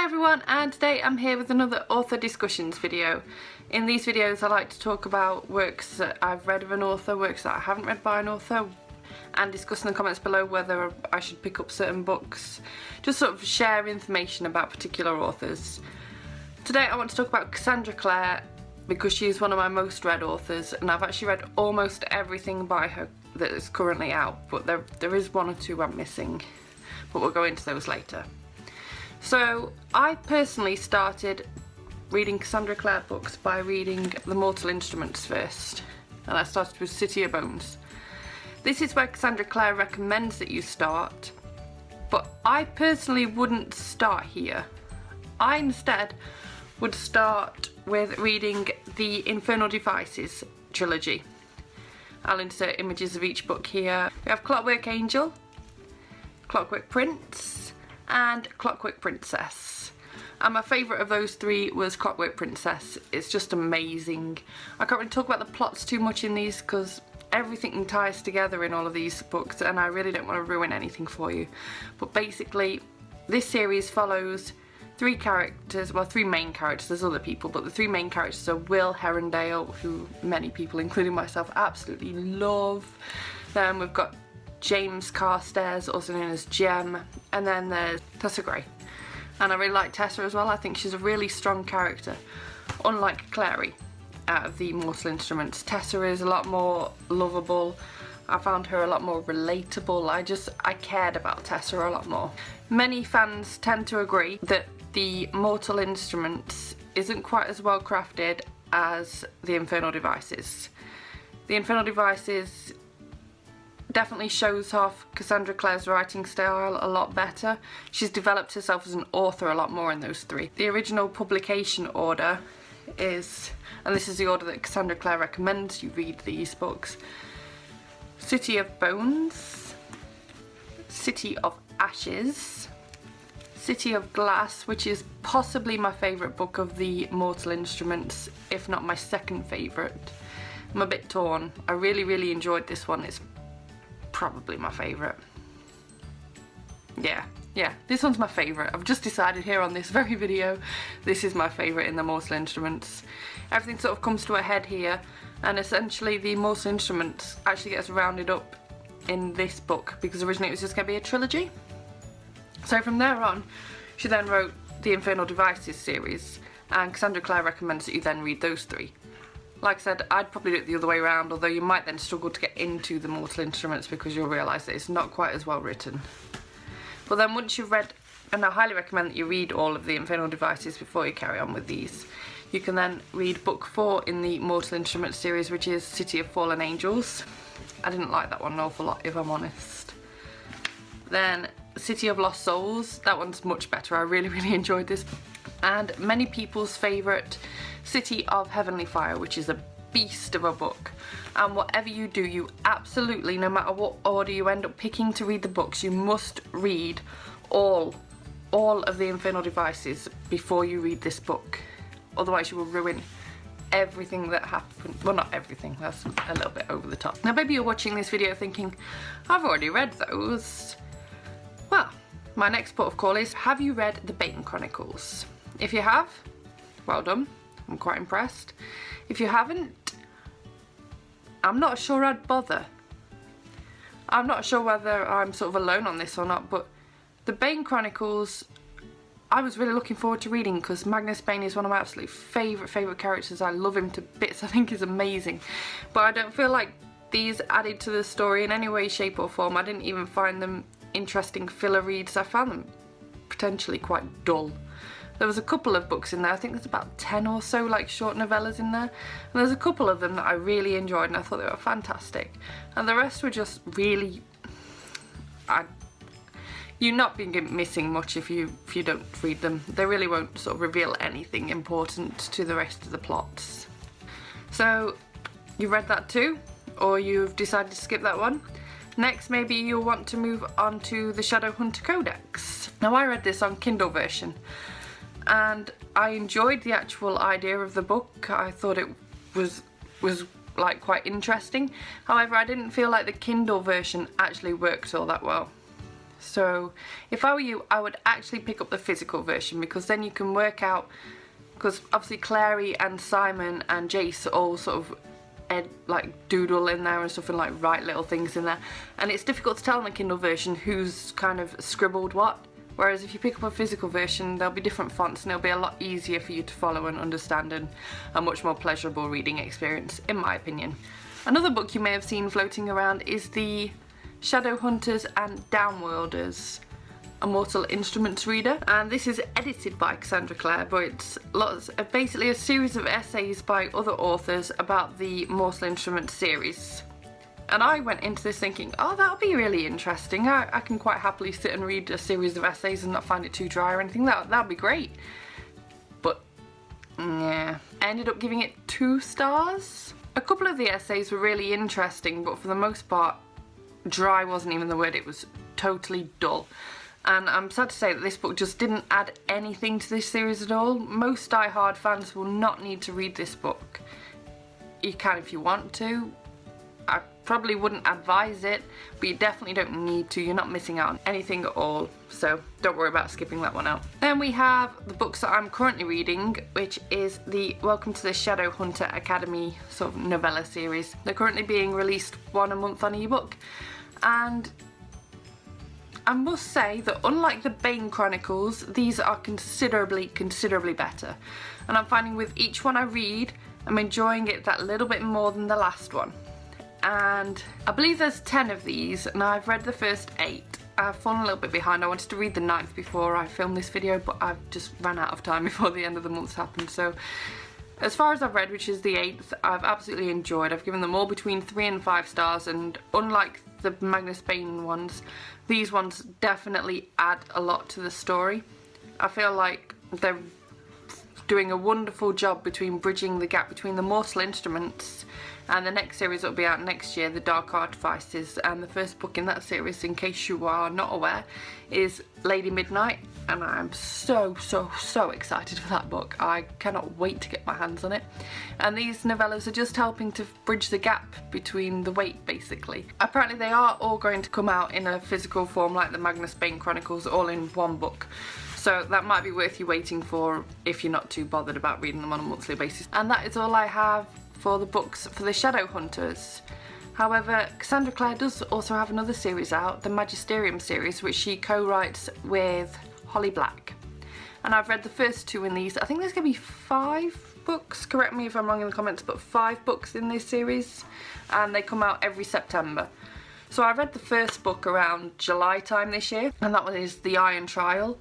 Hi everyone, and today I'm here with another author discussions video. In these videos I like to talk about works that I've read of an author, works that I haven't read by an author, and discuss in the comments below whether I should pick up certain books. Just sort of share information about particular authors. Today I want to talk about Cassandra Clare because she's one of my most read authors, and I've actually read almost everything by her that is currently out, but there is one or two I'm missing, but we'll go into those later. So I personally started reading Cassandra Clare books by reading The Mortal Instruments first, and I started with City of Bones. This is where Cassandra Clare recommends that you start, but I personally wouldn't start here. I instead would start with reading the Infernal Devices trilogy. I'll insert images of each book here. We have Clockwork Angel, Clockwork Prince, and Clockwork Princess. And my favourite of those three was Clockwork Princess. It's just amazing. I can't really talk about the plots too much in these because everything ties together in all of these books and I really don't want to ruin anything for you. But basically this series follows three characters, well, three main characters. There's other people, but the three main characters are Will Herondale, who many people including myself absolutely love. Then we've got James Carstairs, also known as Jem, and then there's Tessa Gray. And I really like Tessa as well. I think she's a really strong character, unlike Clary out of the Mortal Instruments. Tessa is a lot more lovable. I found her a lot more relatable. I cared about Tessa a lot more. Many fans tend to agree that the Mortal Instruments isn't quite as well crafted as the Infernal Devices. The Infernal Devices definitely shows off Cassandra Clare's writing style a lot better. She's developed herself as an author a lot more in those three. The original publication order is, and this is the order that Cassandra Clare recommends you read these books: City of Bones, City of Ashes, City of Glass, which is possibly my favourite book of the Mortal Instruments, if not my second favourite. I'm a bit torn. I really enjoyed this one. It's probably my favourite. Yeah, this one's my favourite. I've just decided here on this very video, this is my favourite in the Mortal Instruments. Everything sort of comes to a head here, and essentially the Mortal Instruments actually gets rounded up in this book because originally it was just going to be a trilogy. So from there on, she then wrote the Infernal Devices series, and Cassandra Clare recommends that you then read those three. Like I said, I'd probably do it the other way around, although you might then struggle to get into the Mortal Instruments because you'll realise that it's not quite as well written. But then once you've read, and I highly recommend that you read all of the Infernal Devices before you carry on with these, you can then read book 4 in the Mortal Instruments series, which is City of Fallen Angels. I didn't like that one an awful lot, if I'm honest. Then City of Lost Souls, that one's much better. I really enjoyed this. And many people's favourite, City of Heavenly Fire, which is a beast of a book. And whatever you do, you absolutely, no matter what order you end up picking to read the books, you must read all of the Infernal Devices before you read this book. Otherwise you will ruin everything that happened. Well, not everything, that's a little bit over the top. Now maybe you're watching this video thinking, I've already read those. Well, my next port of call is, have you read the Bane Chronicles? If you have, well done. I'm quite impressed. If you haven't, I'm not sure I'd bother. I'm not sure whether I'm sort of alone on this or not, but the Bane Chronicles, I was really looking forward to reading because Magnus Bane is one of my absolute favourite characters. I love him to bits. I think he's amazing. But I don't feel like these added to the story in any way, shape or form. I didn't even find them interesting filler reads. I found them potentially quite dull. There was a couple of books in there, I think there's about 10 or so like short novellas in there, and there's a couple of them that I really enjoyed and I thought they were fantastic, and the rest were just really, you're not being missing much if you don't read them. They really won't sort of reveal anything important to the rest of the plots. So you read that too, or you've decided to skip that one. Next, maybe you'll want to move on to the Shadowhunters Codex. Now I read this on Kindle version, and I enjoyed the actual idea of the book. I thought it was like quite interesting. However, I didn't feel like the Kindle version actually worked all that well. So if I were you, I would actually pick up the physical version, because then you can work out, because obviously Clary and Simon and Jace all sort of like doodle in there and stuff and like write little things in there, and it's difficult to tell in the Kindle version who's kind of scribbled what, whereas if you pick up a physical version there'll be different fonts and it'll be a lot easier for you to follow and understand, and a much more pleasurable reading experience in my opinion. Another book you may have seen floating around is the Shadowhunters and Downworlders Immortal Instruments reader, and this is edited by Cassandra Clare, but it's basically a series of essays by other authors about the Mortal Instruments series. And I went into this thinking, oh, that'll be really interesting. I can quite happily sit and read a series of essays and not find it too dry or anything. That'd be great. But yeah, I ended up giving it 2 stars. A couple of the essays were really interesting, but for the most part, dry wasn't even the word. It was totally dull. And I'm sad to say that this book just didn't add anything to this series at all. Most die-hard fans will not need to read this book. You can if you want to. I probably wouldn't advise it, but you definitely don't need to. You're not missing out on anything at all, so don't worry about skipping that one out. Then we have the books that I'm currently reading, which is the Welcome to the Shadowhunter Academy sort of novella series. They're currently being released 1 a month on ebook, and I must say that unlike the Bane Chronicles, these are considerably better. And I'm finding with each one I read, I'm enjoying it that little bit more than the last one. And I believe there's 10 of these, and I've read the first 8. I've fallen a little bit behind. I wanted to read the 9th before I filmed this video, but I've just ran out of time before the end of the month happened. So as far as I've read, which is the 8th, I've absolutely enjoyed. I've given them all between 3 and 5 stars, and unlike the Magnus Bane ones, these ones definitely add a lot to the story. I feel like they're doing a wonderful job between bridging the gap between the Mortal Instruments and the next series that will be out next year, the Dark Devices, and the first book in that series, in case you are not aware, is Lady Midnight, and I'm so excited for that book. I cannot wait to get my hands on it. And these novellas are just helping to bridge the gap between the weight, basically. Apparently they are all going to come out in a physical form like the Magnus Bane Chronicles, all in one book. So that might be worth you waiting for if you're not too bothered about reading them on a monthly basis. And that is all I have for the books for the Shadowhunters. However, Cassandra Clare does also have another series out, the Magisterium series, which she co-writes with Holly Black. And I've read the first 2 in these. I think there's going to be 5 books, correct me if I'm wrong in the comments, but 5 books in this series, and they come out every September. So I read the first book around July time this year, and that one is The Iron Trial,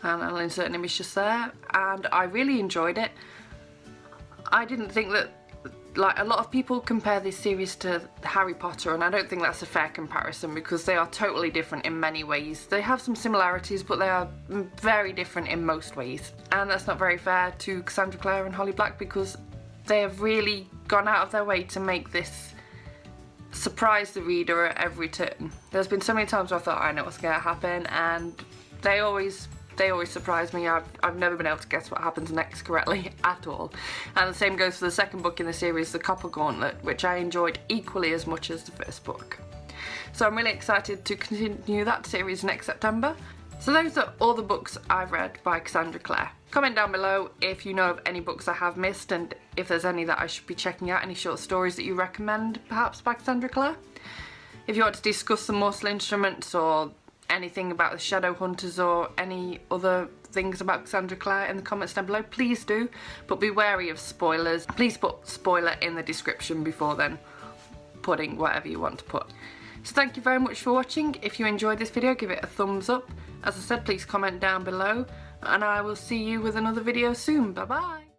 and I'll insert an image just there, and I really enjoyed it. I didn't think that, like, a lot of people compare this series to Harry Potter, and I don't think that's a fair comparison because they are totally different in many ways. They have some similarities, but they are very different in most ways. And that's not very fair to Cassandra Clare and Holly Black, because they have really gone out of their way to make this surprise the reader at every turn. There's been so many times where I thought I know what's going to happen, and they always surprise me. I've never been able to guess what happens next correctly at all. And the same goes for the second book in the series, The Copper Gauntlet, which I enjoyed equally as much as the first book. So I'm really excited to continue that series next September. So those are all the books I've read by Cassandra Clare. Comment down below if you know of any books I have missed, and if there's any that I should be checking out, any short stories that you recommend, perhaps by Cassandra Clare. If you want to discuss the Mortal Instruments or anything about the Shadowhunters or any other things about Cassandra Clare in the comments down below, please do, but be wary of spoilers. Please put spoiler in the description before then putting whatever you want to put. So thank you very much for watching. If you enjoyed this video, give it a thumbs up. As I said, please comment down below, and I will see you with another video soon. Bye bye.